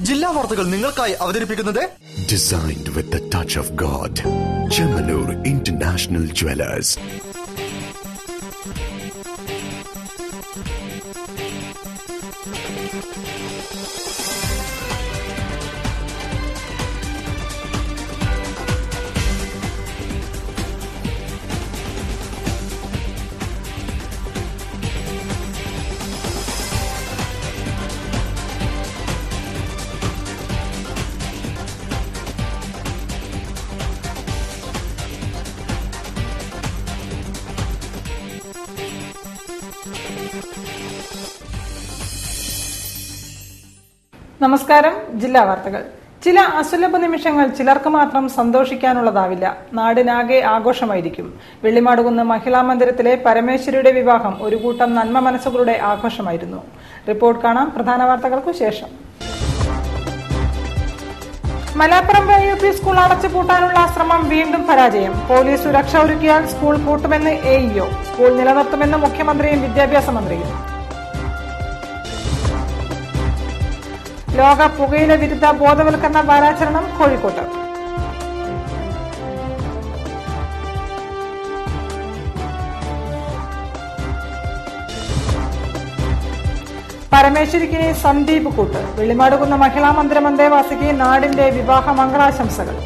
ജില്ലാ വാർത്തകൾ നിങ്ങൾക്കായി അവതരിപ്പിക്കുന്നത് Designed with the touch of God. Chemanur International Jewelers. നമസ്കാരം. ജില്ലാ വാർത്തകൾ. ചില അസുലഭ നിമിഷങ്ങൾ ചിലർക്ക് മാത്രം സന്തോഷിക്കാനുള്ളതാവില്ല. നാടിനാകെ ആഘോഷമായിരിക്കും. വെള്ളിമാടുകുന്ന് മഹിളാ മന്ദിരത്തിലെ പരമേശ്വരിയുടെ വിവാഹം ഒരു കൂട്ടം നന്മ മനസ്സുകളുടെ ആഘോഷമായിരുന്നു. റിപ്പോർട്ട് കാണാം പ്രധാന വാർത്തകൾക്കു ശേഷം. മലാപ്പറമ്പ് AUP സ്കൂൾ അടച്ചുപൂട്ടാനുള്ള ശ്രമം വീണ്ടും പരാജയം. പോലീസ് സുരക്ഷ ഒരുക്കിയാൽ സ്കൂൾ പൂട്ടുമെന്ന് AEO. സ്കൂൾ നിലനിർത്തുമെന്ന് മുഖ്യമന്ത്രിയും വിദ്യാഭ്യാസ മന്ത്രിയും. ലോക പുകയില വിരുദ്ധ ബോധവൽക്കരണ വാരാചരണം കോഴിക്കോട്ട്. പരമേശ്വരിക്ക് സന്ദീപ് കൂട്ട്. വെള്ളിമാടുകുന്ന മഹിളാ മന്ദിരം അന്തേവാസിക്ക് നാടിന്റെ വിവാഹ മംഗളാശംസകൾ.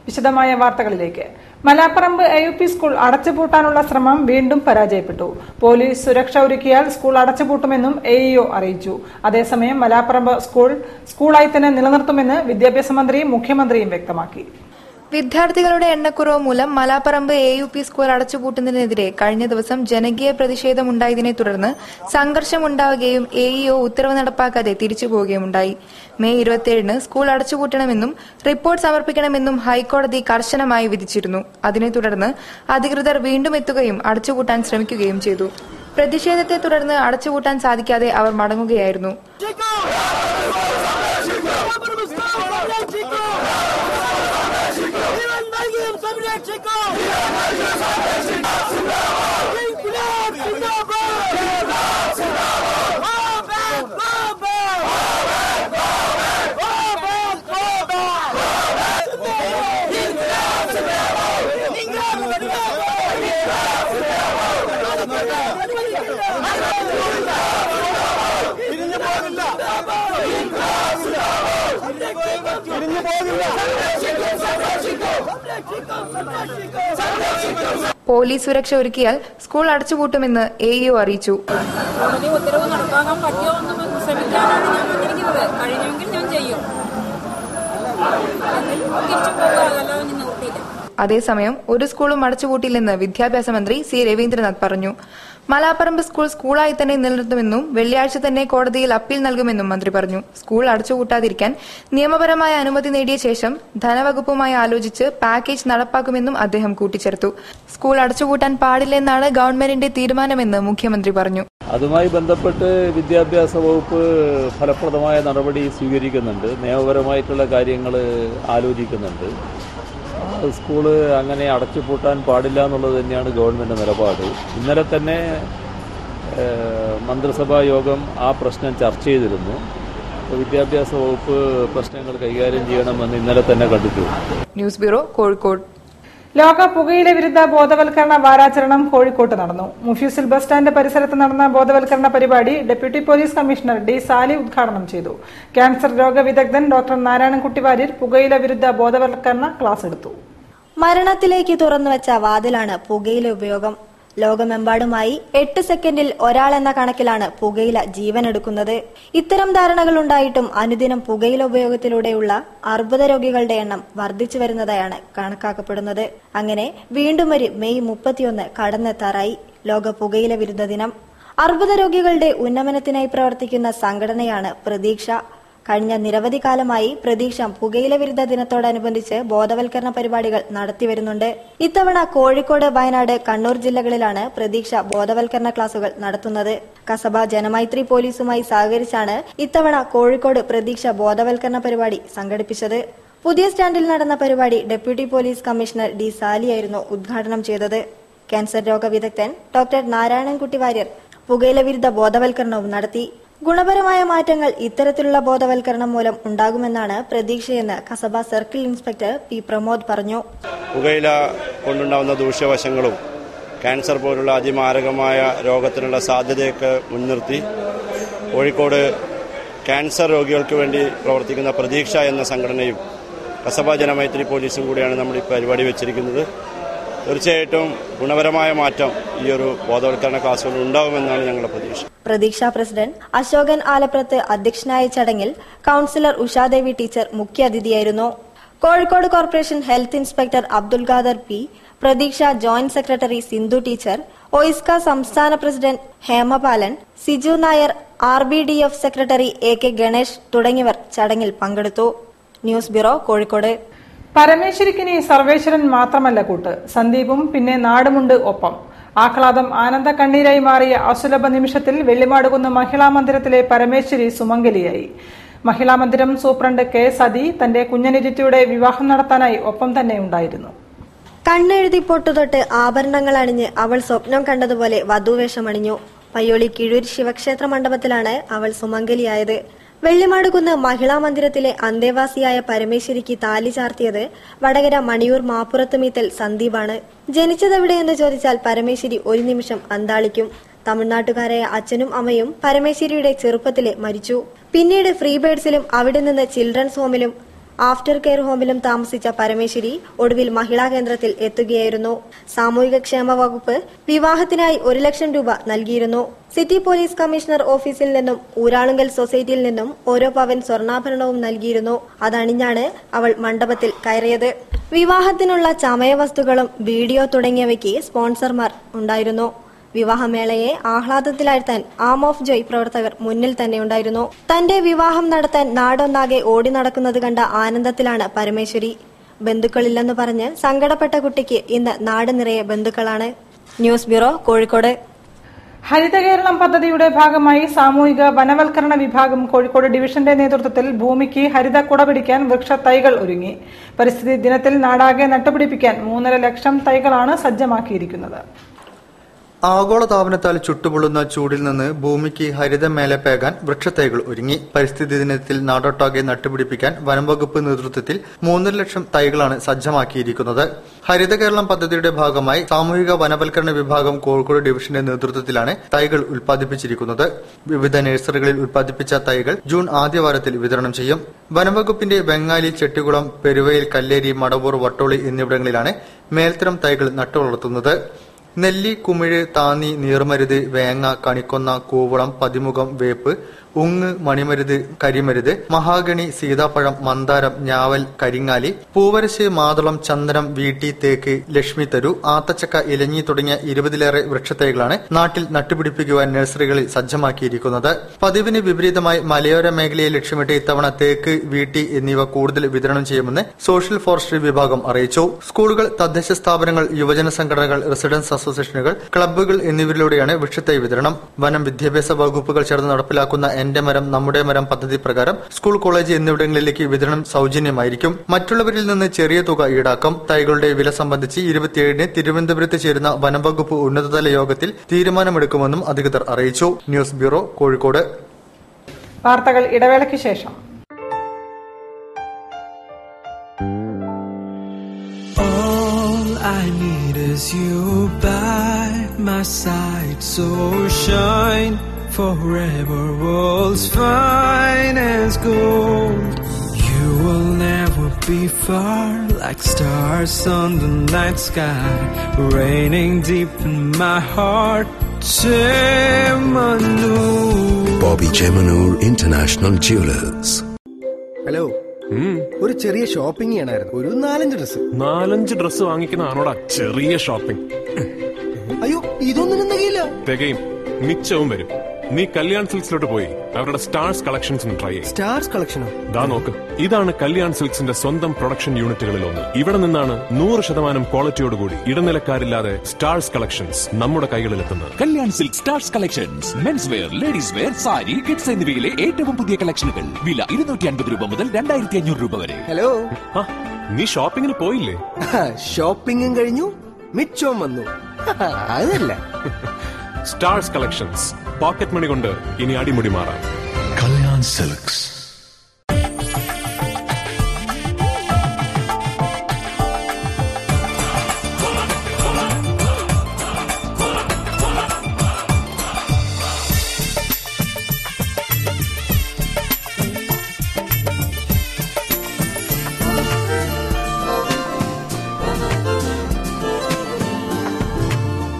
വിശദമായ വാർത്തകളിലേക്ക്. മലാപ്പറമ്പ് AUP സ്കൂൾ അടച്ചുപൂട്ടാനുള്ള ശ്രമം വീണ്ടും പരാജയപ്പെട്ടു. പോലീസ് സുരക്ഷ ഒരുക്കിയാൽ സ്കൂൾ അടച്ചുപൂട്ടുമെന്നും AEO അറിയിച്ചു. അതേസമയം മലാപ്പറമ്പ് സ്കൂളായി തന്നെ നിലനിർത്തുമെന്ന് വിദ്യാഭ്യാസ മന്ത്രിയും മുഖ്യമന്ത്രിയും വ്യക്തമാക്കി. വിദ്യാർത്ഥികളുടെ എണ്ണക്കുറവ് മൂലം മലാപ്പറമ്പ് AUP സ്കൂൾ അടച്ചുപൂട്ടുന്നതിനെതിരെ കഴിഞ്ഞ ദിവസം ജനകീയ പ്രതിഷേധമുണ്ടായതിനെ തുടർന്ന് സംഘർഷമുണ്ടാവുകയും AEO ഉത്തരവ് നടപ്പാക്കാതെ തിരിച്ചുപോവുകയുമുണ്ടായി. മെയ് 27-ന് സ്കൂൾ അടച്ചുപൂട്ടണമെന്നും റിപ്പോർട്ട് സമർപ്പിക്കണമെന്നും ഹൈക്കോടതി കർശനമായി വിധിച്ചിരുന്നു. അതിനെ തുടർന്ന് അധികൃതർ വീണ്ടും എത്തുകയും അടച്ചുപൂട്ടാൻ ശ്രമിക്കുകയും ചെയ്തു. പ്രതിഷേധത്തെ തുടർന്ന് അടച്ചുപൂട്ടാൻ സാധിക്കാതെ അവർ മടങ്ങുകയായിരുന്നു. പോലീസ് സുരക്ഷ ഒരുക്കിയാൽ സ്കൂൾ അടച്ചുപൂട്ടുമെന്ന് AEO അറിയിച്ചു. ഉത്തരവ് നടപ്പാക്കാൻ പറ്റുമോ എന്ന് ശ്രമിക്കാനാണ് ഞാൻ വന്നിരിക്കുന്നത്. കഴിഞ്ഞെങ്കിൽ ഞാൻ ചെയ്യും. തിരിച്ചു പോകാൻ നിർത്തിയില്ല. അതേസമയം ഒരു സ്കൂളും അടച്ചുപൂട്ടില്ലെന്ന് വിദ്യാഭ്യാസ മന്ത്രി C രവീന്ദ്രനാഥ് പറഞ്ഞു. മലാപ്പറമ്പ് സ്കൂളായി തന്നെ നിലനിർത്തുമെന്നും വെള്ളിയാഴ്ച തന്നെ കോടതിയിൽ അപ്പീൽ നൽകുമെന്നും മന്ത്രി പറഞ്ഞു. സ്കൂൾ അടച്ചുപൂട്ടാതിരിക്കാൻ നിയമപരമായ അനുമതി നേടിയ ശേഷം ധനവകുപ്പുമായി ആലോചിച്ച് പാക്കേജ് നടപ്പാക്കുമെന്നും അദ്ദേഹം കൂട്ടിച്ചേർത്തു. സ്കൂൾ അടച്ചുപൂട്ടാൻ പാടില്ലെന്നാണ് ഗവൺമെന്റിന്റെ തീരുമാനമെന്ന് മുഖ്യമന്ത്രി പറഞ്ഞു. അതുമായി ബന്ധപ്പെട്ട് വിദ്യാഭ്യാസ വകുപ്പ് ഫലപ്രദമായ നടപടി സ്വീകരിക്കുന്നുണ്ട്. നിയമപരമായിട്ടുള്ള കാര്യങ്ങൾ ആലോചിക്കുന്നുണ്ട്. സ്കൂള് അങ്ങനെ അടച്ചുപൂട്ടാൻ പാടില്ല എന്നുള്ളത് തന്നെയാണ് ഗവൺമെന്റ് നിലപാട്. ഇന്നലെ തന്നെ മന്ത്രിസഭാ യോഗം ആ പ്രശ്നം ചർച്ച ചെയ്തിരുന്നു. വിദ്യാഭ്യാസ വകുപ്പ് പ്രശ്നങ്ങൾ കൈകാര്യം ചെയ്യണമെന്ന് ഇന്നലെ തന്നെ കണ്ടിട്ടു. News bureau, Kozhikode. ലോക പുകയില വിരുദ്ധ ബോധവൽക്കരണ വാരാചരണം കോഴിക്കോട്ട് നടന്നു. മുഫ്യൂസിൽ ബസ് സ്റ്റാൻഡ് പരിസരത്ത് നടന്ന ബോധവൽക്കരണ പരിപാടി deputy police commissioner D Sali ഉദ്ഘാടനം ചെയ്തു. ക്യാൻസർ രോഗ വിദഗ്ധൻ ഡോക്ടർ നാരായണൻകുട്ടി വാര്യർ പുകയില വിരുദ്ധ ബോധവൽക്കരണ ക്ലാസ് എടുത്തു. മരണത്തിലേക്ക് തുറന്നുവച്ച വാതിലാണ് പുകയില ഉപയോഗം. ലോകമെമ്പാടുമായി 8 സെക്കൻഡിൽ ഒരാൾ എന്ന കണക്കിലാണ് പുകയില ജീവനെടുക്കുന്നത്. ഇത്തരം ധാരണകൾ ഉണ്ടായിട്ടും അനുദിനം പുകയില ഉപയോഗത്തിലൂടെയുള്ള അർബുദ രോഗികളുടെ എണ്ണം വർദ്ധിച്ചു വരുന്നതായാണ് കണക്കാക്കപ്പെടുന്നത്. അങ്ങനെ വീണ്ടും ഒരു മെയ് 31 കടന്നെത്താറായി ലോക പുകയില വിരുദ്ധ ദിനം. അർബുദ രോഗികളുടെ ഉന്നമനത്തിനായി പ്രവർത്തിക്കുന്ന സംഘടനയാണ് പ്രതീക്ഷ. കഴിഞ്ഞ നിരവധി കാലമായി പ്രതീക്ഷ പുകയില വിരുദ്ധ ദിനത്തോടനുബന്ധിച്ച് ബോധവൽക്കരണ പരിപാടികൾ നടത്തിവരുന്നുണ്ട്. ഇത്തവണ കോഴിക്കോട്, വയനാട്, കണ്ണൂർ ജില്ലകളിലാണ് പ്രതീക്ഷ ബോധവൽക്കരണ ക്ലാസുകൾ നടത്തുന്നത്. കസബ ജനമൈത്രി പോലീസുമായി സഹകരിച്ചാണ് ഇത്തവണ കോഴിക്കോട് പ്രതീക്ഷ ബോധവൽക്കരണ പരിപാടി സംഘടിപ്പിച്ചത്. പുതിയ സ്റ്റാൻഡിൽ നടന്ന പരിപാടി ഡെപ്യൂട്ടി പോലീസ് കമ്മീഷണർ ഡി സാലിയായിരുന്നു ഉദ്ഘാടനം ചെയ്തത്. ക്യാൻസർ രോഗ വിദഗ്ധൻ ഡോക്ടർ നാരായണൻകുട്ടി വാര്യർ പുകയില വിരുദ്ധ ബോധവൽക്കരണവും നടത്തി. ഗുണപരമായ മാറ്റങ്ങൾ ഇത്തരത്തിലുള്ള ബോധവൽക്കരണം മൂലം ഉണ്ടാകുമെന്നാണ് പ്രതീക്ഷയെന്ന് Kasaba circle inspector P Pramod പറഞ്ഞു. പുകയില കൊണ്ടുണ്ടാവുന്ന ദൂഷ്യവശങ്ങളും ക്യാൻസർ പോലുള്ള അതിമാരകമായ രോഗത്തിനുള്ള സാധ്യതയൊക്കെ മുൻനിർത്തി കോഴിക്കോട് ക്യാൻസർ രോഗികൾക്ക് വേണ്ടി പ്രവർത്തിക്കുന്ന പ്രതീക്ഷ എന്ന സംഘടനയും കസബ ജനമൈത്രി പോലീസും കൂടിയാണ് നമ്മൾ ഈ പരിപാടി വെച്ചിരിക്കുന്നത്. തീർച്ചയായിട്ടും ഗുണപരമായ മാറ്റം ഈ ഒരു ബോധവൽക്കരണ ക്ലാസുകളിൽ ഉണ്ടാവുമെന്നാണ് ഞങ്ങളുടെ പ്രതീക്ഷ. പ്രതീക്ഷ പ്രസിഡന്റ് അശോകൻ ആലപ്രത്ത് അധ്യക്ഷനായ ചടങ്ങിൽ കൌൺസിലർ ഉഷാദേവി ടീച്ചർ മുഖ്യാതിഥിയായിരുന്നു. Kozhikode corporation health inspector Abdul Khader P, Pratheeksha joint secretary Sindhu teacher, OISCA സംസ്ഥാന president Hemapalan, Siju Nair, RBDF secretary AK Ganesh തുടങ്ങിയവർ ചടങ്ങിൽ പങ്കെടുത്തു. News bureau, Kozhikode. പരമേശ്വരിക്കിനി സർവേശ്വരൻ മാത്രമല്ല കൂട്ട്, സന്ദീപും പിന്നെ നാടുമുണ്ട് ഒപ്പം. ആഹ്ലാദം ആനന്ദ കണ്ണീരായി മാറിയ അസുലഭ നിമിഷത്തിൽ വെള്ളിമാടുകുന്ന് മഹിളാ മന്ദിരത്തിലെ പരമേശ്വരി സുമംഗലിയായി. മഹിളാ മന്ദിരം സൂപ്രണ്ട് K സതി തന്റെ കുഞ്ഞനിരുത്തിയുടെ വിവാഹം നടത്താനായി ഒപ്പം തന്നെ ഉണ്ടായിരുന്നു. കണ്ണെഴുതി പൊട്ടുതൊട്ട് ആഭരണങ്ങൾ അണിഞ്ഞ് അവൾ സ്വപ്നം കണ്ടതുപോലെ വധുവേഷമണിഞ്ഞു. പയ്യോളി കിഴൂർ ശിവക്ഷേത്ര മണ്ഡപത്തിലാണ് അവൾ സുമംഗലിയായത്. വെള്ളിമാടുകുന്ന് മഹിളാ മന്ദിരത്തിലെ അന്തേവാസിയായ പരമേശ്വരിക്ക് താലി ചാർത്തിയത് വടകര മണിയൂർ മാപ്പുറത്തുമീത്തൽ സന്ദീപാണ്. ജനിച്ചതെവിടെയെന്ന് ചോദിച്ചാൽ പരമേശ്വരി ഒരു നിമിഷം അന്താളിക്കും. തമിഴ്നാട്ടുകാരായ അച്ഛനും അമ്മയും പരമേശ്വരിയുടെ ചെറുപ്പത്തിലെ മരിച്ചു. പിന്നീട് ഫ്രീ ബേഡ്സിലും അവിടെ നിന്ന് ചിൽഡ്രൻസ് ഹോമിലും ആഫ്റ്റർ കെയർ ഹോമിലും താമസിച്ച പരമേശ്വരി ഒടുവിൽ മഹിളാ കേന്ദ്രത്തിൽ എത്തുകയായിരുന്നു. സാമൂഹികക്ഷേമ വകുപ്പ് വിവാഹത്തിനായി 1 ലക്ഷം രൂപ നൽകിയിരുന്നു. സിറ്റി പോലീസ് കമ്മീഷണർ ഓഫീസിൽ നിന്നും ഊരാളുങ്കൽ സൊസൈറ്റിയിൽ നിന്നും ഓരോ പവൻ സ്വർണ്ണാഭരണവും നൽകിയിരുന്നു. അതണിഞ്ഞാണ് അവൾ മണ്ഡപത്തിൽ കയറിയത്. വിവാഹത്തിനുള്ള ചമയവസ്തുക്കളും വീഡിയോ തുടങ്ങിയവയ്ക്ക് സ്പോൺസർമാർ ഉണ്ടായിരുന്നു. വിവാഹമേളയെ ആഹ്ലാദത്തിലാഴ്ത്താൻ ആം ഓഫ് ജോയ് പ്രവർത്തകർ മുന്നിൽ തന്നെ ഉണ്ടായിരുന്നു. തന്റെ വിവാഹം നടത്താൻ നാടൊന്നാകെ ഓടി നടക്കുന്നത് കണ്ട ആനന്ദത്തിലാണ് പരമേശ്വരി. ബന്ധുക്കളില്ലെന്ന് പറഞ്ഞ് സങ്കടപ്പെട്ട കുട്ടിക്ക് ഇന്ന് നാട് നിറയെ ബന്ധുക്കളാണ്. News bureau, Kozhikode. ഹരിത കേരളം പദ്ധതിയുടെ ഭാഗമായി സാമൂഹിക വനവൽക്കരണ വിഭാഗം കോഴിക്കോട് ഡിവിഷന്റെ നേതൃത്വത്തിൽ ഭൂമിക്ക് ഹരിത കുട പിടിക്കാൻ വൃക്ഷത്തൈകൾ ഒരുങ്ങി. പരിസ്ഥിതി ദിനത്തിൽ നാടാകെ നട്ടുപിടിപ്പിക്കാൻ 3.5 ലക്ഷം തൈകളാണ് സജ്ജമാക്കിയിരിക്കുന്നത്. ആഗോളതാപനത്താൽ ചുട്ടുപൊള്ളുന്ന ചൂടിൽ നിന്ന് ഭൂമിക്ക് ഹരിതമേലപ്പേകാൻ വൃക്ഷത്തൈകൾ ഒരുങ്ങി. പരിസ്ഥിതി ദിനത്തിൽ നാടൊട്ടാകെ നട്ടുപിടിപ്പിക്കാൻ വനംവകുപ്പ് നേതൃത്വത്തിൽ 3.5 ലക്ഷം തൈകളാണ് സജ്ജമാക്കിയിരിക്കുന്നത്. ഹരിത കേരളം പദ്ധതിയുടെ ഭാഗമായി സാമൂഹിക വനവൽക്കരണ വിഭാഗം കോഴിക്കോട് ഡിവിഷന്റെ നേതൃത്വത്തിലാണ് തൈകൾ ഉൽപ്പാദിപ്പിച്ചിരിക്കുന്നത്. വിവിധ നഴ്സറികളിൽ ഉൽപ്പാദിപ്പിച്ച തൈകൾ ജൂൺ ആദ്യവാരത്തിൽ വിതരണം ചെയ്യും. വനംവകുപ്പിന്റെ വെങ്ങാലി, ചെട്ടികുളം, പെരുവയിൽ, കല്ലേരി, മടവൂർ, വട്ടോളി എന്നിവിടങ്ങളിലാണ് മേൽത്തരം തൈകൾ നട്ടുവളർത്തുന്നത്. നെല്ലി, കുമിഴ്, താന്നി, നീർമരുത്, വേങ്ങ, കണിക്കൊന്ന, കൂവളം, പതിമുഖം, വേപ്പ്, ഉങ്ങ്, മണിമരുത്, കരിമരുത്, മഹാഗണി, സീതാപ്പഴം, മന്ദാരം, ഞാവൽ, കരിങ്ങാലി, പൂവരശ്, മാതളം, ചന്ദനം, വീട്ടി, തേക്ക്, ലക്ഷ്മി തരു, ആത്തച്ചക്ക, ഇലഞ്ഞി തുടങ്ങിയ 20ലേറെ വൃക്ഷത്തൈകളാണ് നാട്ടിൽ നട്ടുപിടിപ്പിക്കുവാൻ നഴ്സറികളിൽ സജ്ജമാക്കിയിരിക്കുന്നത്. പതിവിന് വിപരീതമായി മലയോര മേഖലയെ ലക്ഷ്യമിട്ട് ഇത്തവണ തേക്ക്, വീട്ടി എന്നിവ കൂടുതൽ വിതരണം ചെയ്യുമെന്ന് സോഷ്യൽ ഫോറസ്ട്രി വിഭാഗം അറിയിച്ചു. സ്കൂളുകൾ, തദ്ദേശ സ്ഥാപനങ്ങൾ, യുവജന സംഘടനകൾ, റെസിഡൻസ് അസോസിയേഷനുകൾ, ക്ലബ്ബുകൾ എന്നിവരിലൂടെയാണ് വൃക്ഷത്തൈ വിതരണം. വനം, വിദ്യാഭ്യാസ വകുപ്പുകൾ ചേർന്ന് നടപ്പിലാക്കുന്ന എന്റെ മരം നമ്മുടെ മരം പദ്ധതി പ്രകാരം സ്കൂൾ, കോളേജ് എന്നിവിടങ്ങളിലേക്ക് വിതരണം സൗജന്യമായിരിക്കും. മറ്റുള്ളവരിൽ നിന്ന് ചെറിയ തുക ഈടാക്കും. തൈകളുടെ വില സംബന്ധിച്ച് 27-ന് തിരുവനന്തപുരത്ത് ചേരുന്ന വനംവകുപ്പ് ഉന്നതതല യോഗത്തിൽ തീരുമാനമെടുക്കുമെന്നും അധികൃതർ അറിയിച്ചു. News bureau, Kozhikode. വാർത്തകൾ ഇടവേളയ്ക്ക് ശേഷം. I need is you by my side, so shine forever, world's finest gold. You will never be far, like stars on the night sky, raining deep in my heart. Chemanur. Bobby Chemanur International Jewelers. Hello, ഒരു ചെറിയ shopping ചെയ്യണമായിരുന്നു. ഒരു 4-5 dress വാങ്ങിക്കുന്നതാണോടാ ചെറിയ shopping? അയ്യോ, ഇതൊന്നും തികയില്ല. തികയും, മിച്ചവും വരും. നീ കല്യാൺ സിൽക്സിലോട്ട് പോയി അവരുടെ സ്റ്റാർസ് കളക്ഷൻസ് ട്രൈ ചെയ്യും. സ്റ്റാർസ് കളക്ഷനോ? ദാ നോക്ക്, ഇതാണ് കല്യാൺ സിൽക്സിന്റെ സ്വന്തം പ്രൊഡക്ഷൻ യൂണിറ്റുകളിൽ ഒന്ന്. ഇവിടെ നിന്നാണ് 100% ക്വാളിറ്റിയോടുകൂടി ഇടനിലക്കാരില്ലാതെ സ്റ്റാർസ് കളക്ഷൻസ് നമ്മുടെ കൈകളിലെത്തുന്നത്. Kalyan silk stars collections, men's wear, ladies wear, sari, kids എന്നിവയിലെ ഏറ്റവും പുതിയ കളക്ഷനുകൾ. വില 250 രൂപ മുതൽ 2500 രൂപ വരെ. ഹലോ, നീ ഷോപ്പിങ്ങിന് പോയില്ലേ? ഷോപ്പിംഗും കഴിഞ്ഞു, മിച്ചവും വന്നു. അതല്ല സ്റ്റാർസ് കളക്ഷൻസ്, പോക്കറ്റ് മണി കൊണ്ട് ഇനി അടിമുടി മാറാം. Kalyan silks.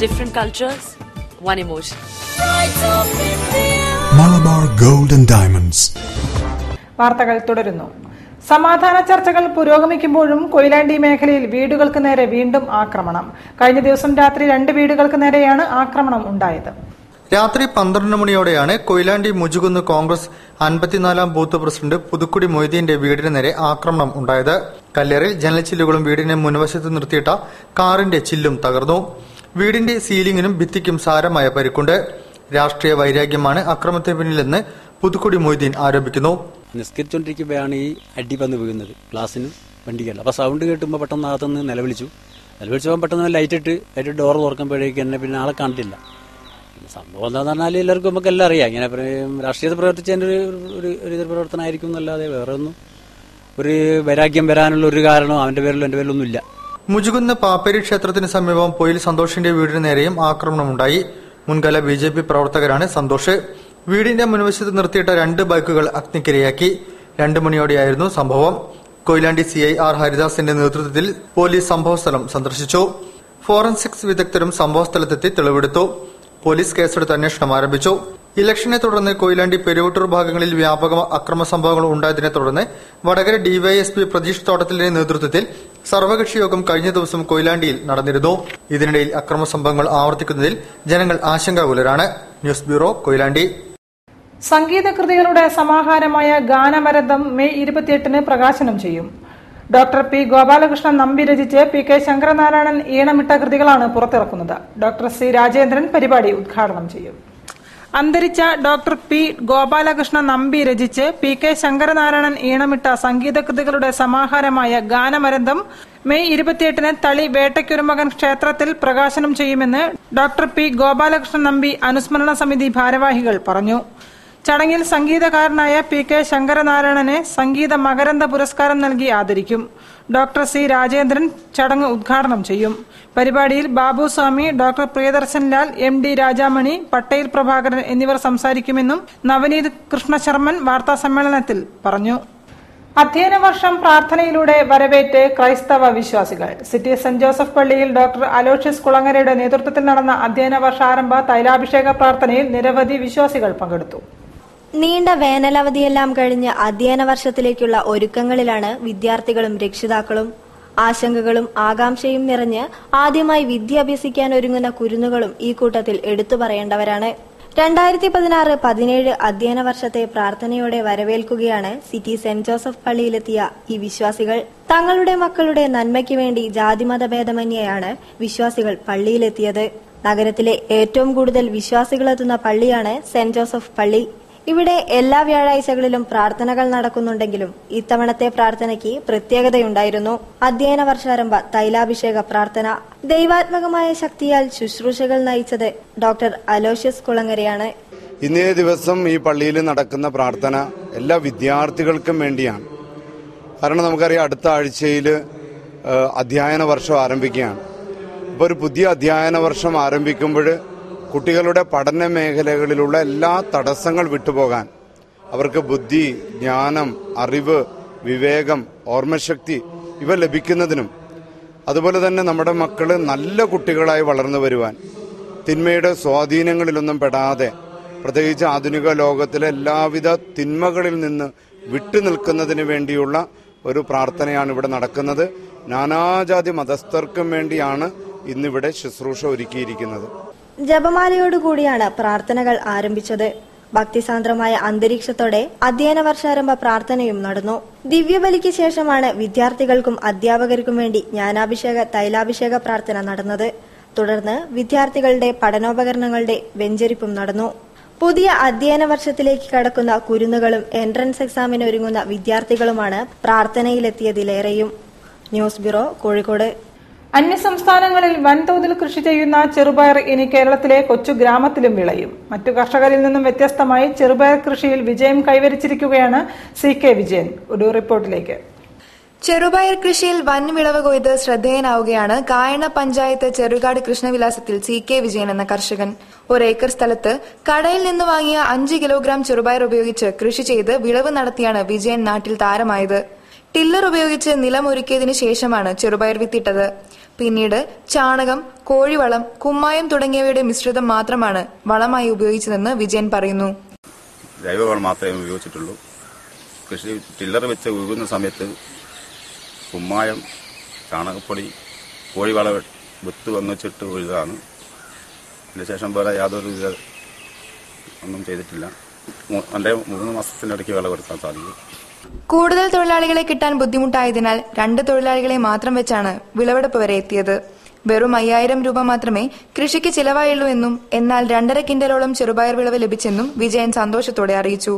Different cultures, one emotion. Malabar gold and diamonds. വാർത്തകൾ തുടരുന്നു. സമാധാന ചർച്ചകൾ പുരോഗമിക്കുമ്പോഴും കൊയിലാണ്ടി മേഖലയിൽ വീടുകൾക്ക് നേരെ വീണ്ടും ആക്രമണം. കഴിഞ്ഞ ദിവസം രാത്രി 2 വീടുകൾക്ക് നേരെയാണ് ആക്രമണം ഉണ്ടായത്. രാത്രി 12 മണിയോടെയാണ് കൊയിലാണ്ടി മുജുകുന്ന് കോൺഗ്രസ് 54 ബൂത്ത് പ്രസിഡന്റ് പുതുക്കുടി മൊയ്തീന്റെ വീടിന് നേരെ ആക്രമണം ഉണ്ടായത്. കല്ലേറിൽ ജനൽ ചില്ലുകളും വീടിന് മുൻവശത്ത് നിർത്തിയിട്ട കാറിന്റെ ചില്ലും തകർന്നു. വീടിന്റെ സീലിംഗിനും ഭിത്തിക്കും സാരമായ പരിക്കുണ്ട്. രാഷ്ട്രീയ വൈരാഗ്യമാണ് അക്രമത്തിന് പിന്നിലെന്ന് പുതുക്കുടി മൊയ്തീൻ ആരോപിക്കുന്നു. നിസ്കരിച്ചോണ്ടിരിക്കുമ്പോഴാണ് ഈ അടി വന്ന് വീഴുന്നത്, ഗ്ലാസിനും വണ്ടിക്കല്ല. അപ്പൊ സൗണ്ട് കേട്ടുമ്പോൾ പെട്ടെന്ന് അകത്തുനിന്ന് നിലവിളിച്ചപ്പോൾ പെട്ടെന്ന് ലൈറ്റ് ഡോർ തുറക്കുമ്പോഴേക്ക് എന്നെ പിന്നെ ആളെ കണ്ടില്ല. സംഭവം എന്താണെന്ന് പറഞ്ഞാൽ എല്ലാവർക്കും നമുക്ക് എല്ലാം അറിയാം. ഇങ്ങനെ രാഷ്ട്രീയത്തിൽ പ്രവർത്തിച്ചതിന്റെ ഒരു പ്രവർത്തനമായിരിക്കും എന്നല്ലാതെ വേറെ ഒന്നും ഒരു വൈരാഗ്യം വരാനുള്ള ഒരു കാരണം അവന്റെ പേരിലും എന്റെ പേരിലൊന്നും ഇല്ല. മുജുകുന്ന് പാപ്പേരി ക്ഷേത്രത്തിന് സമീപം പൊയിൽ സന്തോഷിന്റെ വീടിന് നേരെയും ആക്രമണമുണ്ടായി. മുൻകാല BJP പ്രവർത്തകരാണ് സന്തോഷ്. വീടിന്റെ മുൻവശത്ത് നിർത്തിയിട്ട 2 ബൈക്കുകൾ അഗ്നിക്കിരയാക്കി. 2 മണിയോടെയായിരുന്നു സംഭവം. കൊയിലാണ്ടി CI R ഹരിദാസിന്റെ നേതൃത്വത്തിൽ പോലീസ് സംഭവസ്ഥലം സന്ദർശിച്ചു. ഫോറൻസിക്സ് വിദഗ്ധരും സംഭവസ്ഥലത്തെത്തി തെളിവെടുത്തു. പോലീസ് കേസെടുത്ത് അന്വേഷണം ആരംഭിച്ചു. ഇലക്ഷനെ തുടർന്ന് കൊയിലാണ്ടി പെരുവട്ടൂർ ഭാഗങ്ങളിൽ വ്യാപക അക്രമ സംഭവങ്ങൾ ഉണ്ടായതിനെ തുടർന്ന് വടകര DYSP പ്രതീഷ് തോട്ടത്തിലിന്റെ നേതൃത്വത്തിൽ സർവകക്ഷി യോഗം കഴിഞ്ഞ ദിവസം കൊയിലാണ്ടിയിൽ നടന്നിരുന്നു. ഇതിനിടയിൽ അക്രമ സംഭവങ്ങൾ ആവർത്തിക്കുന്നതിൽ ജനങ്ങൾ ആശങ്കാകുലരാണ്. News bureau, Koyilandy. സംഗീത കൃതികളുടെ സമാഹാരമായ ഗാനമരന്തം മെയ് 28-ന് പ്രകാശനം ചെയ്യും. Doctor P. ഗോപാലകൃഷ്ണൻ നമ്പി രചിച്ച് PK ശങ്കരനാരായണൻ ഈണമിട്ട കൃതികളാണ് പുറത്തിറക്കുന്നത്. Doctor C. രാജേന്ദ്രൻ പരിപാടി ഉദ്ഘാടനം ചെയ്യും. അന്തരിച്ച ഡോക്ടർ P. ഗോപാലകൃഷ്ണൻ നമ്പി രചിച്ച് PK ശങ്കരനാരായണൻ ഈണമിട്ട സംഗീതകൃതികളുടെ സമാഹാരമായ ഗാനമരന്തം മെയ് 28-ന് തളി വേട്ടയ്ക്കൊരുമകൻ ക്ഷേത്രത്തിൽ പ്രകാശനം ചെയ്യുമെന്ന് ഡോക്ടർ P. ഗോപാലകൃഷ്ണൻ നമ്പി അനുസ്മരണ സമിതി ഭാരവാഹികൾ പറഞ്ഞു. ചടങ്ങിൽ സംഗീതകാരനായ PK ശങ്കരനാരായണനെ സംഗീത മകരന്ദ പുരസ്കാരം നൽകി ആദരിക്കും. Doctor C. രാജേന്ദ്രൻ ചടങ്ങ് ഉദ്ഘാടനം ചെയ്യും. പരിപാടിയിൽ ബാബു സ്വാമി, ഡോക്ടർ പ്രിയദർശൻ ലാൽ, MD രാജാമണി, പട്ടേൽ പ്രഭാകരൻ എന്നിവർ സംസാരിക്കുമെന്നും നവനീത് കൃഷ്ണശർമ്മൻ വാർത്താസമ്മേളനത്തിൽ പറഞ്ഞു. അധ്യയന വർഷം പ്രാർത്ഥനയിലൂടെ വരവേറ്റ് ക്രൈസ്തവ വിശ്വാസികൾ. സിറ്റി സെന്റ് ജോസഫ് പള്ളിയിൽ ഡോക്ടർ അലോഷ്യസ് കുളങ്ങരയുടെ നേതൃത്വത്തിൽ നടന്ന അധ്യയന വർഷാരംഭ തൈലാഭിഷേക പ്രാർത്ഥനയിൽ നിരവധി വിശ്വാസികൾ പങ്കെടുത്തു. നീണ്ട വേനലവധിയെല്ലാം കഴിഞ്ഞ് അധ്യയന വർഷത്തിലേക്കുള്ള ഒരുക്കങ്ങളിലാണ് വിദ്യാർത്ഥികളും രക്ഷിതാക്കളും. ആശങ്കകളും ആകാംക്ഷയും നിറഞ്ഞ് ആദ്യമായി വിദ്യ അഭ്യസിക്കാൻ ഒരുങ്ങുന്ന കുരുന്നുകളും ഈ കൂട്ടത്തിൽ എടുത്തു പറയേണ്ടവരാണ്. 2016-17 അധ്യയന വർഷത്തെ പ്രാർത്ഥനയോടെ വരവേൽക്കുകയാണ് സിറ്റി സെന്റ് ജോസഫ് പള്ളിയിലെത്തിയ ഈ വിശ്വാസികൾ. തങ്ങളുടെ മക്കളുടെ നന്മയ്ക്ക് വേണ്ടി ജാതിമതഭേദമന്യെയാണ് വിശ്വാസികൾ പള്ളിയിലെത്തിയത്. നഗരത്തിലെ ഏറ്റവും കൂടുതൽ വിശ്വാസികളെത്തുന്ന പള്ളിയാണ് സെന്റ് ജോസഫ് പള്ളി. ഇവിടെ എല്ലാ വ്യാഴാഴ്ചകളിലും പ്രാർത്ഥനകൾ നടക്കുന്നുണ്ടെങ്കിലും ഇത്തവണത്തെ പ്രാർത്ഥനയ്ക്ക് പ്രത്യേകതയുണ്ടായിരുന്നു. അധ്യയന വർഷാരംഭ തൈലാഭിഷേക പ്രാർത്ഥന. ദൈവാത്മകമായ ശക്തിയാൽ ശുശ്രൂഷകൾ നയിച്ചത് ഡോക്ടർ അലോഷ്യസ് കുളങ്ങരയാണ്. ഇന്നേ ദിവസം ഈ പള്ളിയിൽ നടക്കുന്ന പ്രാർത്ഥന എല്ലാ വിദ്യാർത്ഥികൾക്കും വേണ്ടിയാണ്. കാരണം നമുക്കറിയാം, അടുത്ത ആഴ്ചയിൽ അധ്യയന വർഷം ആരംഭിക്കുകയാണ്. ഇപ്പോൾ ഒരു പുതിയ അധ്യയന വർഷം ആരംഭിക്കുമ്പോൾ കുട്ടികളുടെ പഠന മേഖലകളിലുള്ള എല്ലാ തടസ്സങ്ങൾ വിട്ടുപോകാൻ, അവർക്ക് ബുദ്ധി, ജ്ഞാനം, അറിവ്, വിവേകം, ഓർമ്മശക്തി ഇവ ലഭിക്കുന്നതിനും, അതുപോലെ തന്നെ നമ്മുടെ മക്കൾ നല്ല കുട്ടികളായി വളർന്നു വരുവാൻ, തിന്മയുടെ സ്വാധീനങ്ങളിലൊന്നും പെടാതെ, പ്രത്യേകിച്ച് ആധുനിക ലോകത്തിലെ എല്ലാവിധ തിന്മകളിൽ നിന്ന് വിട്ടുനിൽക്കുന്നതിന് വേണ്ടിയുള്ള ഒരു പ്രാർത്ഥനയാണ് ഇവിടെ നടക്കുന്നത്. നാനാജാതി മതസ്ഥർക്കും വേണ്ടിയാണ് ഇന്നിവിടെ ശുശ്രൂഷ ഒരുക്കിയിരിക്കുന്നത്. ജപമാലയോടുകൂടിയാണ് പ്രാർത്ഥനകൾ ആരംഭിച്ചത്. ഭക്തിസാന്ദ്രമായ അന്തരീക്ഷത്തോടെ അധ്യയന വർഷാരംഭ പ്രാർത്ഥനയും നടന്നു. ദിവ്യബലിക്ക് ശേഷമാണ് വിദ്യാർത്ഥികൾക്കും അധ്യാപകർക്കും വേണ്ടി ജ്ഞാനാഭിഷേക തൈലാഭിഷേക പ്രാർത്ഥന നടന്നത്. തുടർന്ന് വിദ്യാർത്ഥികളുടെ പഠനോപകരണങ്ങളുടെ വെഞ്ചരിപ്പും നടന്നു. പുതിയ അധ്യയന വർഷത്തിലേക്ക് കടക്കുന്ന കുരുന്നുകളും എൻട്രൻസ് എക്സാമിന് ഒരുങ്ങുന്ന വിദ്യാർത്ഥികളുമാണ് പ്രാർത്ഥനയിലെത്തിയതിലേറെയും. News bureau, Kozhikode. അന്യസംസ്ഥാനങ്ങളിൽ വൻതോതിൽ കൃഷി ചെയ്യുന്ന ചെറുപയർ ഇനി കേരളത്തിലെ കൊച്ചു ഗ്രാമത്തിലും വിളയും. മറ്റു കർഷകരിൽ നിന്നും വ്യത്യസ്തമായി ചെറുപയർ കൃഷിയിൽ വിജയം കൈവരിച്ചിരിക്കുകയാണ് CK വിജയൻ. ഒരു റിപ്പോർട്ടിലേക്ക്. ചെറുപയർ കൃഷിയിൽ വൻ വിളവ് കൊയ്ത് ശ്രദ്ധേയനാവുകയാണ് കായണ പഞ്ചായത്ത് ചെറുകാട് കൃഷ്ണവിലാസത്തിൽ CK വിജയൻ എന്ന കർഷകൻ. ഒരേക്കർ സ്ഥലത്ത് കടയിൽ നിന്ന് വാങ്ങിയ 5 കിലോഗ്രാം ചെറുപയർ ഉപയോഗിച്ച് കൃഷി ചെയ്ത് വിളവ് നടത്തിയാണ് വിജയൻ നാട്ടിൽ താരമായത്. ടില്ലർ ഉപയോഗിച്ച് നിലം ഒരുക്കിയതിനു ശേഷമാണ് ചെറുപയർ വിത്തിട്ടത്. പിന്നീട് ചാണകം, കോഴിവളം, കുമ്മായം തുടങ്ങിയവയുടെ മിശ്രിതം മാത്രമാണ് വളമായി ഉപയോഗിച്ചതെന്ന് വിജയൻ പറയുന്നു. ജൈവവളം മാത്രമേ ഉപയോഗിച്ചിട്ടുള്ളൂ. കൃഷി ടില്ലർ വെച്ച് ഉഴുകുന്ന സമയത്ത് കുമ്മായം, ചാണകപ്പൊടി, കോഴിവള വിത്ത് വന്നിച്ചിട്ട് ഉഴുതാണ്. അതിനുശേഷം വേറെ യാതൊരു ഒന്നും ചെയ്തിട്ടില്ല. 3 മാസത്തിനിടയ്ക്ക് വിളവെടുക്കാൻ സാധിക്കും. കൂടുതൽ തൊഴിലാളികളെ കിട്ടാൻ ബുദ്ധിമുട്ടായതിനാൽ 2 തൊഴിലാളികളെ മാത്രം വെച്ചാണ് വിളവെടുപ്പ് വരെ എത്തിയത്. വെറും 5000 രൂപ മാത്രമേ കൃഷിക്ക് ചിലവായുള്ളൂ എന്നും എന്നാൽ 2.5 കിൻഡലോളം ചെറുപയർ വിളവ് ലഭിച്ചെന്നും വിജയൻ സന്തോഷത്തോടെ അറിയിച്ചു.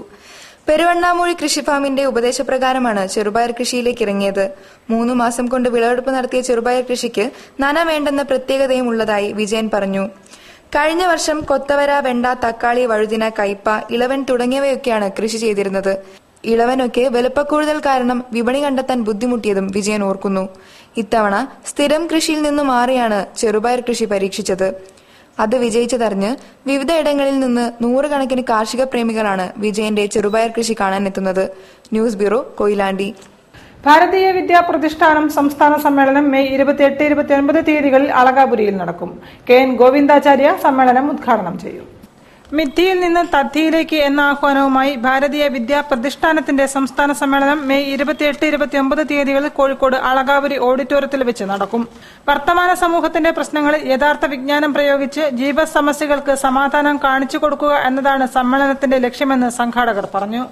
പെരുവണ്ണാമൂഴി കൃഷിഫാമിന്റെ ഉപദേശപ്രകാരമാണ് ചെറുപയർ കൃഷിയിലേക്ക് ഇറങ്ങിയത്. 3 മാസം കൊണ്ട് വിളവെടുപ്പ് നടത്തിയ ചെറുപയർ കൃഷിക്ക് നന വേണ്ടെന്ന പ്രത്യേകതയും ഉള്ളതായി വിജയൻ പറഞ്ഞു. കഴിഞ്ഞ വർഷം കൊത്തവര, വെണ്ട, തക്കാളി, വഴുതിന, കയ്പ, ഇളവൻ തുടങ്ങിയവയൊക്കെയാണ് കൃഷി ചെയ്തിരുന്നത്. ഇളവനൊക്കെ വലുപ്പക്കൂടുതൽ കാരണം വിപണി കണ്ടെത്താൻ ബുദ്ധിമുട്ടിയതും വിജയൻ ഓർക്കുന്നു. ഇത്തവണ സ്ഥിരം കൃഷിയിൽ നിന്നു മാറിയാണ് ചെറുപയർ കൃഷി പരീക്ഷിച്ചത്. അത് വിജയിച്ചതറിഞ്ഞ് വിവിധയിടങ്ങളിൽ നിന്ന് 100 കണക്കിന് കാർഷിക പ്രേമികളാണ് വിജയന്റെ ചെറുപയർ കൃഷി കാണാനെത്തുന്നത്. News bureau, Koyilandy. ഭാരതീയ വിദ്യാ പ്രതിഷ്ഠാനം സംസ്ഥാന സമ്മേളനം മെയ് 28, 29 തീയതികളിൽ അളകാപുരിയിൽ നടക്കും. KN ഗോവിന്ദാചാര്യ സമ്മേളനം ഉദ്ഘാടനം ചെയ്യും. മിഥിയിൽ നിന്ന് തദ്ധിയിലേക്ക് എന്ന ആഹ്വാനവുമായി ഭാരതീയ വിദ്യാ പ്രതിഷ്ഠാനത്തിന്റെ സംസ്ഥാന സമ്മേളനം മെയ് 28, 29 തീയതികളിൽ കോഴിക്കോട് അളകാപുരി ഓഡിറ്റോറിയത്തിൽ വെച്ച് നടക്കും. വർത്തമാന സമൂഹത്തിന്റെ പ്രശ്നങ്ങളിൽ യഥാർത്ഥ വിജ്ഞാനം പ്രയോഗിച്ച് ജീവസമസ്യകൾക്ക് സമാധാനം കാണിച്ചു കൊടുക്കുക എന്നതാണ് സമ്മേളനത്തിന്റെ ലക്ഷ്യമെന്ന് സംഘാടകർ പറഞ്ഞു.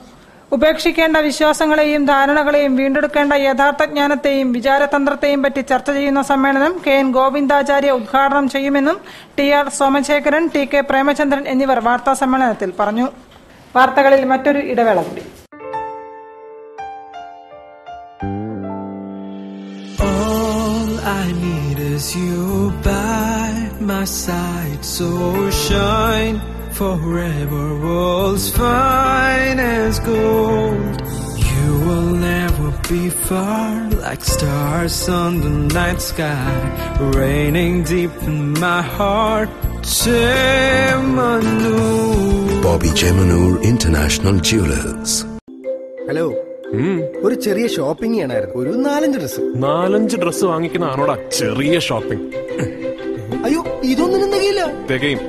ഉപേക്ഷിക്കേണ്ട വിശ്വാസങ്ങളെയും ധാരണകളെയും വീണ്ടെടുക്കേണ്ട യഥാർത്ഥ ജ്ഞാനത്തെയും വിചാരതന്ത്രത്തെയും പറ്റി ചർച്ച ചെയ്യുന്ന സമ്മേളനം KN ഗോവിന്ദാചാര്യ ഉദ്ഘാടനം ചെയ്യുമെന്നും TR സോമശേഖരൻ, TK പ്രേമചന്ദ്രൻ എന്നിവർ വാർത്താ സമ്മേളനത്തിൽ പറഞ്ഞു. വാർത്തകളിൽ മറ്റൊരു ഇടവേള കൂടി. All I need is you by my side, so shine forever, world's fine as gold. You will never be far, like stars on the night sky, raining deep in my heart. Chemanur. Bobby Chemanur International Jewelers. Hello, ഒരു ചെറിയ shopping ചെയ്യണമായിരുന്നു. ഒരു 4-5 dress വാങ്ങിക്കുന്നതാണോടാ ചെറിയ shopping? അയ്യോ, ഇതൊന്നും തികയില്ല. തികയും,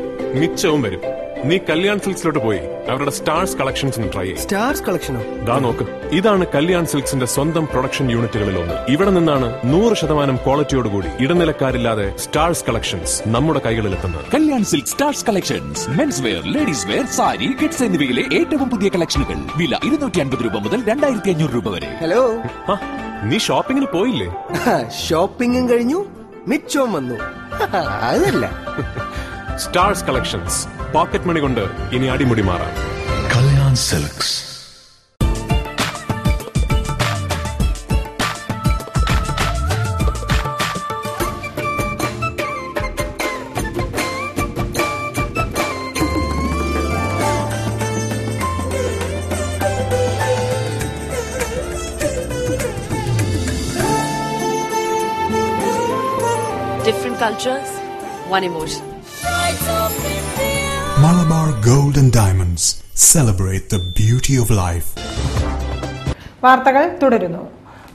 മിച്ചവും വരും. നീ കല്യാൺ സിൽക്സിലോട്ട് പോയി അവരുടെ സ്റ്റാർസ് കളക്ഷൻസ് ട്രൈ ചെയ്യും. സ്റ്റാർസ് കളക്ഷനോ? ദാ നോക്ക്, ഇതാണ് കല്യാൺ സിൽക്സിന്റെ സ്വന്തം പ്രൊഡക്ഷൻ യൂണിറ്റുകളിൽ ഒന്ന്. ഇവിടെ നിന്നാണ് 100% ക്വാളിറ്റിയോടുകൂടി ഇടനിലക്കാരില്ലാതെ സ്റ്റാർസ് കളക്ഷൻസ് നമ്മുടെ കൈകളിലെത്തുന്നത്. Kalyan silk stars collections, men's wear, ladies wear, sari, kids എന്നിവയിലെ ഏറ്റവും പുതിയ കളക്ഷനുകൾ. വില 250 രൂപ മുതൽ 2500 രൂപ വരെ. ഹലോ, നീ ഷോപ്പിംഗിന് പോയില്ലേ? ഷോപ്പിംഗും കഴിഞ്ഞു, മിച്ചവും വന്നു. അതല്ല, സ്റ്റാർസ് കളക്ഷൻസ്, പോക്കറ്റ് മണി കൊണ്ട് ഇനി അടിമുടി മാറാം. Kalyan silks. Different cultures, one emotion. Malabar Gold and Diamonds. Celebrate the beauty of life. വാർത്തകൾ തുടരുന്നു.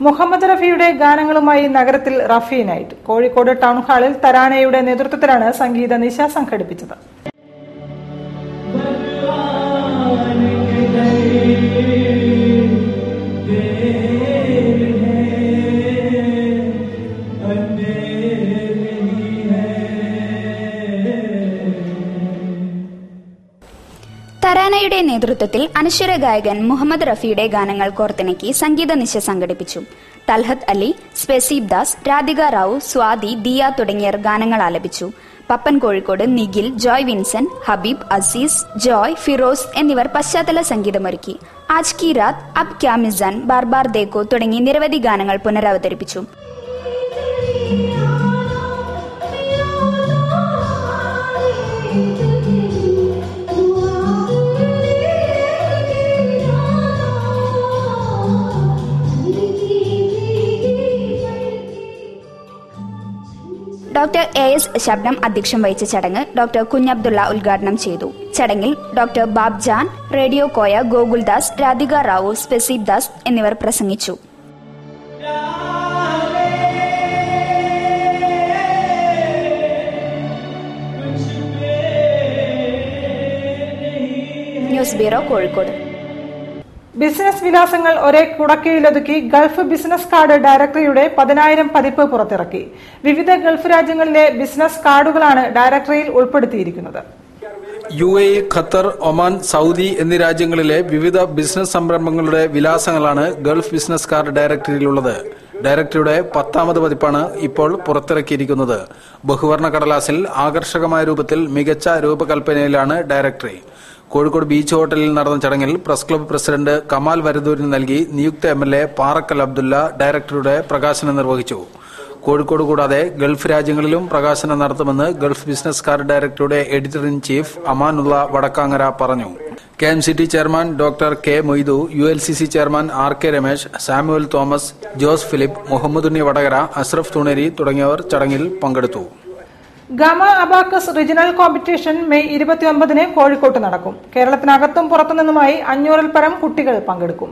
മുഹമ്മദ് റഫിയുടെ ഗാനങ്ങളുമായി നഗരത്തിൽ റഫി നൈറ്റ്. കോഴിക്കോട് ടൗൺ ഹാളിൽ തരാനയുടെ നേതൃത്വത്തിലാണ് സംഗീത നിശ സംഘടിപ്പിച്ചത്. യുടെ നേതൃത്വത്തിൽ അനശ്വര ഗായകൻ മുഹമ്മദ് റഫിയുടെ ഗാനങ്ങൾ കോർത്തിണക്കി സംഗീത നിശ സംഘടിപ്പിച്ചു. തൽഹത്ത് അലി, സ്പെസീബ് ദാസ്, രാധിക റാവു, സ്വാതി, ദിയ തുടങ്ങിയവർ ഗാനങ്ങൾ ആലപിച്ചു. പപ്പൻ കോഴിക്കോട്, നിഖിൽ, ജോയ് വിൻസെന്റ്, ഹബീബ്, അസീസ്, ജോയ്, ഫിറോസ് എന്നിവർ പശ്ചാത്തല സംഗീതമൊരുക്കി. ആജ് കി രാത്, അബ് ക്യാ മിസാൻ, ബാർ ബാർ ദേക്കോ തുടങ്ങി നിരവധി ഗാനങ്ങൾ പുനരവതരിപ്പിച്ചു. ഡോക്ടർ AS ശബ്നം അധ്യക്ഷം വഹിച്ച ചടങ്ങ് ഡോക്ടർ കുഞ്ഞബ്ദുള്ള ഉദ്ഘാടനം ചെയ്തു. ചടങ്ങിൽ ഡോക്ടർ ബാബ്ജാൻ, റേഡിയോ കോയ, ഗോകുൽദാസ്, രാധിക റാവു, സ്പെസീബ് ദാസ് എന്നിവർ പ്രസംഗിച്ചു. News bureau, Kozhikode. ബിസിനസ് വിലാസങ്ങൾ ഒരേ കുടക്കീഴിലൊതുക്കി ഗൾഫ് ബിസിനസ് കാർഡ് ഡയറക്ടറിയുടെ 10,000 പതിപ്പ് പുറത്തിറക്കി. വിവിധ ഗൾഫ് രാജ്യങ്ങളിലെ ബിസിനസ് കാർഡുകളാണ് ഡയറക്ടറിയിൽ ഉൾപ്പെടുത്തിയിരിക്കുന്നത്. UAE, ഖത്തർ, ഒമാൻ, സൗദി എന്നീ രാജ്യങ്ങളിലെ വിവിധ ബിസിനസ് സംരംഭങ്ങളുടെ വിലാസങ്ങളാണ് ഗൾഫ് ബിസിനസ് കാർഡ് ഡയറക്ടറിയിലുള്ളത്. ഡയറക്ടറിയുടെ 10ാമത് പതിപ്പാണ് ഇപ്പോൾ പുറത്തിറക്കിയിരിക്കുന്നത്. ബഹുവർണ്ണ കടലാസിൽ ആകർഷകമായ രൂപത്തിൽ മികച്ച രൂപകൽപ്പനയിലാണ് ഡയറക്ടറി. കോഴിക്കോട് ബീച്ച് ഹോട്ടലിൽ നടന്ന ചടങ്ങിൽ പ്രസ് ക്ലബ്ബ് പ്രസിഡന്റ് കമാൽ വരദൂരിന് നൽകി നിയുക്ത MLA പാറക്കൽ അബ്ദുള്ള ഡയറക്ടറുടെ പ്രകാശനം നിർവഹിച്ചു. കോഴിക്കോട് കൂടാതെ ഗൾഫ് രാജ്യങ്ങളിലും പ്രകാശനം നടത്തുമെന്ന് ഗൾഫ് ബിസിനസ് കാർഡ് ഡയറക്ടറുടെ editor in chief Amanulla Vadakkangara പറഞ്ഞു. KMCT chairman doctor K Moidu, ULCC chairman RK Ramesh, Samuel Thomas, Jose Philip, Muhammadunni Vadakara, Ashraf Thuneri തുടങ്ങിയവർ ചടങ്ങിൽ പങ്കെടുത്തു. Gama abacus regional competition May 29 കോഴിക്കോട്ട് നടക്കും. കേരളത്തിനകത്തും പുറത്തുനിന്നുമായി 500-ൽ പരം കുട്ടികൾ പങ്കെടുക്കും.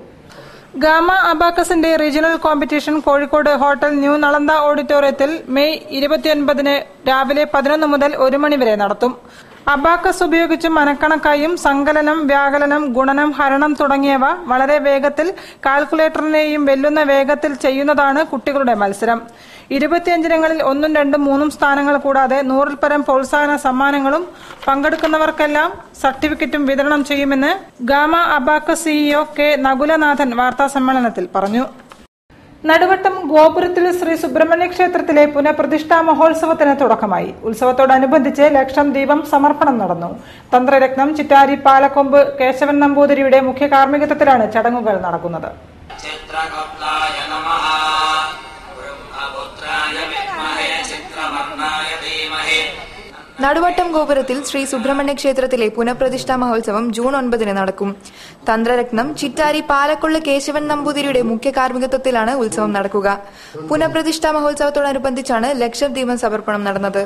ഗാമ അബാക്കസിന്റെ regional competition Kozhikode hotel new Nalanda ഓഡിറ്റോറിയത്തിൽ മെയ് 29 രാവിലെ 11 മുതൽ 1 മണി വരെ നടത്തും. അബാക്കസ് ഉപയോഗിച്ച് മനക്കണക്കായും സങ്കലനം, വ്യാകലനം, ഗുണനം, ഹരണം തുടങ്ങിയവ വളരെ വേഗത്തിൽ കാൽക്കുലേറ്ററിനെയും വെല്ലുന്ന വേഗത്തിൽ ചെയ്യുന്നതാണ് കുട്ടികളുടെ മത്സരം. 25 ഇനങ്ങളിൽ 1, 2, 3 സ്ഥാനങ്ങൾ കൂടാതെ 100-ൽ പരം പ്രോത്സാഹന സമ്മാനങ്ങളും പങ്കെടുക്കുന്നവർക്കെല്ലാം സർട്ടിഫിക്കറ്റും വിതരണം ചെയ്യുമെന്ന് ഗാമ അബാക്കസ് CEO K നകുലനാഥൻ വാർത്താസമ്മേളനത്തിൽ പറഞ്ഞു. നടുവട്ടം ഗോപുരത്തിൽ ശ്രീ സുബ്രഹ്മണ്യ ക്ഷേത്രത്തിലെ പുനഃപ്രതിഷ്ഠാ മഹോത്സവത്തിന് തുടക്കമായി. ഉത്സവത്തോടനുബന്ധിച്ച് ലക്ഷം ദീപം സമർപ്പണം നടന്നു. തന്ത്രരത്നം ചിറ്റാരി പാലക്കൊമ്പ് കേശവൻ നമ്പൂതിരിയുടെ മുഖ്യ കാർമ്മികത്വത്തിലാണ് ചടങ്ങുകൾ നടക്കുന്നത്. നടുവട്ടം ഗോപുരത്തിൽ ശ്രീ സുബ്രഹ്മണ്യ ക്ഷേത്രത്തിലെ പുനഃപ്രതിഷ്ഠാ മഹോത്സവം ജൂൺ 9 നടക്കും. തന്ത്രരത്നം ചിറ്റാരി പാലക്കൊള്ള് കേശവൻ നമ്പൂതിരിയുടെ മുഖ്യ കാർമ്മികത്വത്തിലാണ് ഉത്സവം നടക്കുക. പുനഃപ്രതിഷ്ഠാ മഹോത്സവത്തോടനുബന്ധിച്ചാണ് ലക്ഷദ്വീപം സമർപ്പണം നടന്നത്.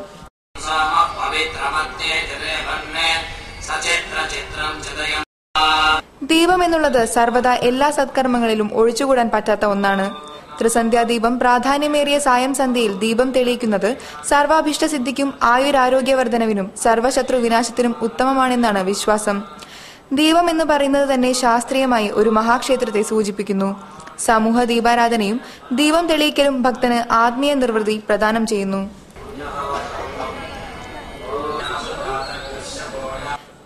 ദീപം എന്നുള്ളത് സർവ്വദാ എല്ലാ സത്കർമ്മങ്ങളിലും ഒഴിച്ചുകൂടാൻ പറ്റാത്ത ഒന്നാണ്. ത്രിസന്ധ്യാദീപം പ്രാധാന്യമേറിയ സായം സന്ധ്യയിൽ ദീപം തെളിയിക്കുന്നത് സർവാഭിഷ്ടസിദ്ധിക്കും ആയുരാരോഗ്യവർദ്ധനവിനും സർവശത്രു വിനാശത്തിനും ഉത്തമമാണെന്നാണ് വിശ്വാസം. ദീപം എന്ന് പറയുന്നത് തന്നെ ശാസ്ത്രീയമായി ഒരു മഹാക്ഷേത്രത്തെ സൂചിപ്പിക്കുന്നു. സമൂഹ ദീപാരാധനയും ദീപം തെളിയിക്കലും ഭക്തന് ആത്മീയ നിർവൃത്തി പ്രദാനം ചെയ്യുന്നു.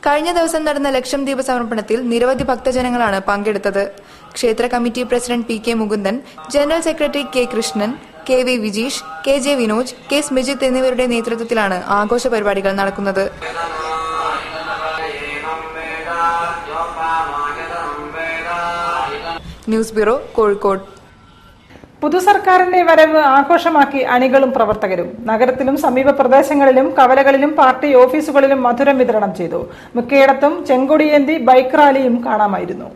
കഴിഞ്ഞ ദിവസം നടന്ന ലക്ഷം ദീപ സമർപ്പണത്തിൽ നിരവധി ഭക്തജനങ്ങളാണ് പങ്കെടുത്തത്. ക്ഷേത്ര committee president PK Mukundan, general secretary K Krishnan, KV Vijeesh, KJ Vinoj, K Smijith എന്നിവരുടെ നേതൃത്വത്തിലാണ് ആഘോഷ പരിപാടികൾ നടക്കുന്നത്. News bureau, Kozhikode. പുതുസർക്കാരിന്റെ വരവ് ആഘോഷമാക്കി അണികളും പ്രവർത്തകരും. നഗരത്തിലും സമീപ പ്രദേശങ്ങളിലും കവലകളിലും പാർട്ടി ഓഫീസുകളിലും മധുരം വിതരണം ചെയ്തു. മിക്കയിടത്തും ചെങ്കൊടിയേന്തി ബൈക്ക് റാലിയും കാണാമായിരുന്നു.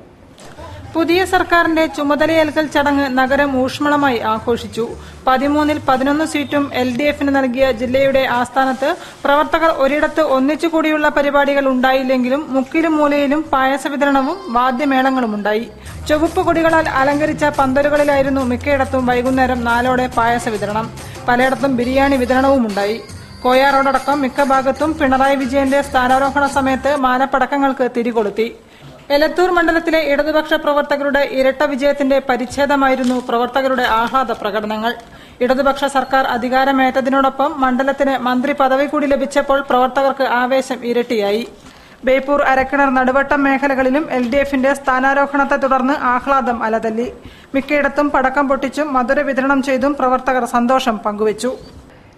പുതിയ സർക്കാരിന്റെ ചുമതലയേൽക്കൽ ചടങ്ങ് നഗരം ഊഷ്മളമായി ആഘോഷിച്ചു. 13-ൽ 11 സീറ്റും LDFന് നൽകിയ ജില്ലയുടെ ആസ്ഥാനത്ത് പ്രവർത്തകർ ഒരിടത്ത് ഒന്നിച്ചുകൂടിയുള്ള പരിപാടികൾ ഉണ്ടായില്ലെങ്കിലും മുക്കിലും മൂലയിലും പായസ വിതരണവും വാദ്യമേളങ്ങളും ഉണ്ടായി. ചുവപ്പ് കൊടികളാൽ അലങ്കരിച്ച പന്തലുകളിലായിരുന്നു മിക്കയിടത്തും വൈകുന്നേരം 4ഓടെ പായസ വിതരണം. പലയിടത്തും ബിരിയാണി വിതരണവും ഉണ്ടായി. കോയാറോടക്കം മിക്ക ഭാഗത്തും പിണറായി വിജയന്റെ സ്ഥാനാരോഹണ സമയത്ത് മാലപ്പടക്കങ്ങൾക്ക് തിരികൊളുത്തി. എലത്തൂർ മണ്ഡലത്തിലെ ഇടതുപക്ഷ പ്രവർത്തകരുടെ ഇരട്ട വിജയത്തിന്റെ പരിച്ഛേദമായിരുന്നു പ്രവർത്തകരുടെ ആഹ്ലാദ പ്രകടനങ്ങൾ. ഇടതുപക്ഷ സർക്കാർ അധികാരമേറ്റതിനോടൊപ്പം മണ്ഡലത്തിന് മന്ത്രി പദവി കൂടി ലഭിച്ചപ്പോൾ പ്രവർത്തകർക്ക് ആവേശം ഇരട്ടിയായി. ബേപ്പൂർ, അരക്കിണർ, നടുവട്ടം മേഖലകളിലും LDFന്റെ സ്ഥാനാരോഹണത്തെ തുടർന്ന് ആഹ്ലാദം അലതല്ലി. മിക്കയിടത്തും പടക്കം പൊട്ടിച്ചും മധുര വിതരണം ചെയ്തും പ്രവർത്തകർ സന്തോഷം പങ്കുവച്ചു.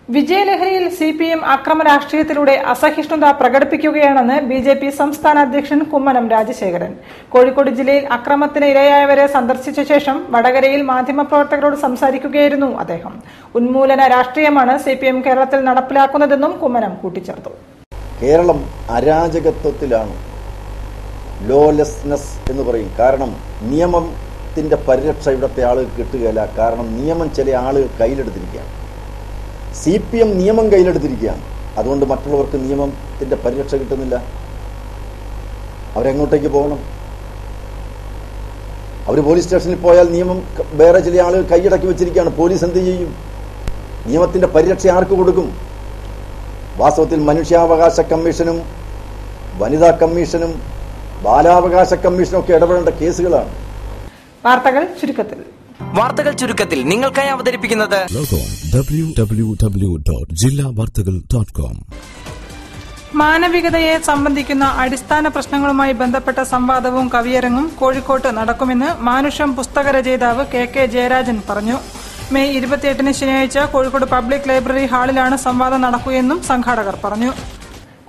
വിജയലഹരിയിൽ CPM അക്രമ രാഷ്ട്രീയത്തിലൂടെ അസഹിഷ്ണുത പ്രകടിപ്പിക്കുകയാണെന്ന് BJP സംസ്ഥാന അധ്യക്ഷൻ കുമ്മനം രാജശേഖരൻ. കോഴിക്കോട് ജില്ലയിൽ അക്രമത്തിന് ഇരയായവരെ സന്ദർശിച്ച ശേഷം വടകരയിൽ മാധ്യമപ്രവർത്തകരോട് സംസാരിക്കുകയായിരുന്നു അദ്ദേഹം. ഉന്മൂലന രാഷ്ട്രീയമാണ് CPM കേരളത്തിൽ നടപ്പിലാക്കുന്നതെന്നും കുമ്മനം കൂട്ടിച്ചേർത്തു. കേരളം അരാജകത്വത്തിലാണ്, ലോലെസ്നെസ് എന്ന് പറയും. കാരണം നിയമത്തിന്റെ പരിരക്ഷ ഇവിടുത്തെ ആളുകൾ കിട്ടുകയില്ല. കാരണം നിയമം ചില ആളുകൾ കയ്യിലെടുത്തിരിക്കുകയാണ്. CPM നിയമം കയ്യിലെടുത്തിരിക്കുകയാണ്. അതുകൊണ്ട് മറ്റുള്ളവർക്ക് നിയമത്തിന്റെ പരിരക്ഷ കിട്ടുന്നില്ല. അവരെങ്ങോട്ടേക്ക് പോകണം? അവർ പോലീസ് സ്റ്റേഷനിൽ പോയാൽ നിയമം വേറെ ചില ആളുകൾ കൈയടക്കി വെച്ചിരിക്കുകയാണ്. പോലീസ് എന്ത് ചെയ്യും? നിയമത്തിന്റെ പരിരക്ഷ ആർക്ക് കൊടുക്കും? വാസ്തവത്തിൽ മനുഷ്യാവകാശ കമ്മീഷനും വനിതാ കമ്മീഷനും ബാലാവകാശ കമ്മീഷനും ഒക്കെ ഇടപെടേണ്ട കേസുകളാണ്. വാർത്തകൾ ചുരുക്കത്തിൽ നിങ്ങൾക്കായി അവതരിപ്പിക്കുന്നത് www.jillavartagal.com. മാനവികതയെ സംബന്ധിക്കുന്ന അടിസ്ഥാന പ്രശ്നങ്ങളുമായി ബന്ധപ്പെട്ട സംവാദവും കവിയരങ്ങും കോഴിക്കോട്ട് നടക്കുമെന്ന് മാനുഷം പുസ്തക രചയിതാവ് KK ജയരാജൻ പറഞ്ഞു. മെയ് 28 ശനിയാഴ്ച കോഴിക്കോട് പബ്ലിക് ലൈബ്രറി ഹാളിലാണ് സംവാദം നടക്കുകയെന്നും സംഘാടകർ പറഞ്ഞു.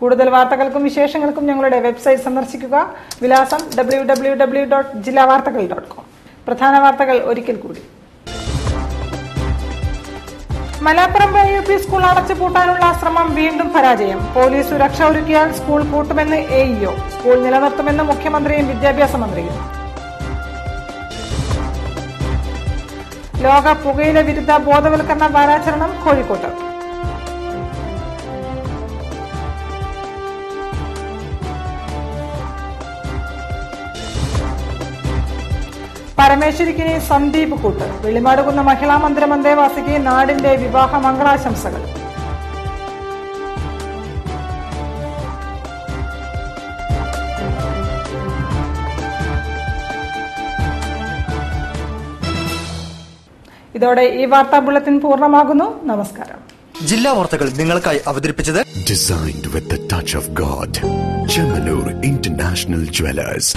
കൂടുതൽ വാർത്തകൾക്കും വിശേഷങ്ങൾക്കും ഞങ്ങളുടെ വെബ്സൈറ്റ് സന്ദർശിക്കുക. വിലാസം www.jillavartagal.com. പ്രധാന വാർത്തകൾ ഒരിക്കൽ കൂടി. മലാപ്പറമ്പ് AUP സ്കൂൾ അടച്ചുപൂട്ടാനുള്ള ശ്രമം വീണ്ടും പരാജയം. പോലീസ് സുരക്ഷ ഒരുക്കിയാൽ സ്കൂൾ പൂട്ടുമെന്ന് AEO. സ്കൂൾ നിലനിർത്തുമെന്ന് മുഖ്യമന്ത്രിയും വിദ്യാഭ്യാസ മന്ത്രിയും. ലോക പുകയില വിരുദ്ധ ബോധവൽക്കരണ വാരാചരണം കോഴിക്കോട്ട്. പരമേശ്വരിക്കിനി സന്ദീപ് കൂട്ട്. വെളിമാടുകുന്ന മഹിളാ മന്ദിരം അന്തേവാസിക്ക് നാടിന്റെ വിവാഹ മംഗളാശംസകൾ. ഇതോടെ ഈ വാർത്താ ബുള്ളറ്റിൻ പൂർണ്ണമാകുന്നു. നമസ്കാരം. ജില്ലാ വാർത്തകൾ നിങ്ങൾക്കായി അവതരിപ്പിച്ചത് Designed with the touch of God. Chemanur International Jewelers.